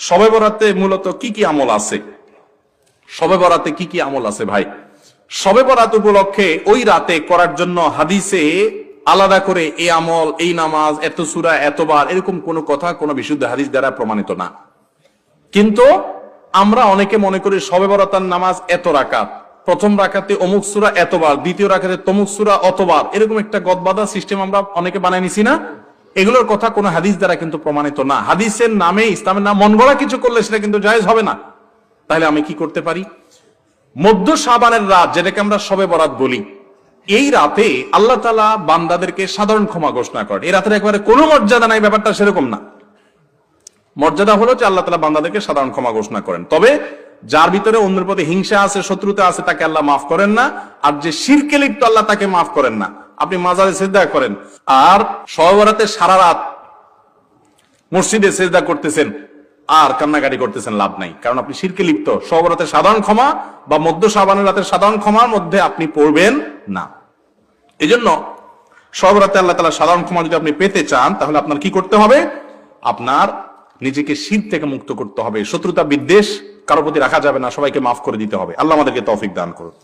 শবে বরাতে মূলত কি কি আমল আছে? শবে বরাতে কি কি আমল আছে ভাই? শবে বরাত উপলক্ষে ওই রাতে করার জন্য হাদিসে আলাদা করে এই আমল, এই নামাজ, এত সূরা, এতবার, এরকম কোন কথা কোন বিশুদ্ধ হাদিস দ্বারা প্রমাণিত না। কিন্তু আমরা অনেকে মনে করি শবে বরাতের নামাজ এত রাকাত, প্রথম রাকাতে অমুক সূরা এতবার, দ্বিতীয় রাকাতে তমুক সূরা অতবার, এরকম একটা গদবাদা সিস্টেম আমরা অনেকে বানায় নিছি না? এগুলোর কথা কোন হাদিস দ্বারা কিন্তু প্রমাণিত না। হাদিসের নামে, ইসলামের নাম মন গড়া কিছু করলে সেটা কিন্তু জায়েজ হবে না। তাহলে আমি কি করতে পারি? মধ্য শাবানের রাত, যেটাকে আমরা শবে বরাত বলি, এই রাতে আল্লাহ তাআলা বান্দাদেরকে সাধারণ ক্ষমা ঘোষণা করেন। এই রাতের একেবারে কোনো মর্যাদা নাই, ব্যাপারটা সেরকম না। মর্যাদা হলো যে আল্লাহ তাআলা বান্দাদেরকে সাধারণ ক্ষমা ঘোষণা করেন। তবে যার ভিতরে অন্যের প্রতি হিংসা আছে, শত্রুতা আছে, তাকে আল্লাহ মাফ করেন না। আর যে শিরকে লিপ্ত, আল্লাহ তাকে মাফ করেন না। আপনি মাজারে সিজদা করেন আর শবে বরাতে সারা রাত মসজিদে সিজদা করতেছেন আর কান্নাকাটি করতেছেন, লাভ নাই, কারণ আপনি শিরকে লিপ্ত। শবে বরাতের সাধারণ ক্ষমা বা মধ্য শাবানের রাতের সাধারণ ক্ষমার মধ্যে আপনি পড়বেন না। এজন্য শবে বরাতে আল্লাহ তাআলা সাধারণ ক্ষমা যদি আপনি পেতে চান, তাহলে আপনার কি করতে হবে? আপনার নিজেকে শিরক থেকে মুক্ত করতে হবে। শত্রুতা বিদ্বেষ কারো প্রতি রাখা যাবে না, সবাইকে মাফ করে দিতে হবে। আল্লাহ আমাদেরকে তৌফিক দান করুন।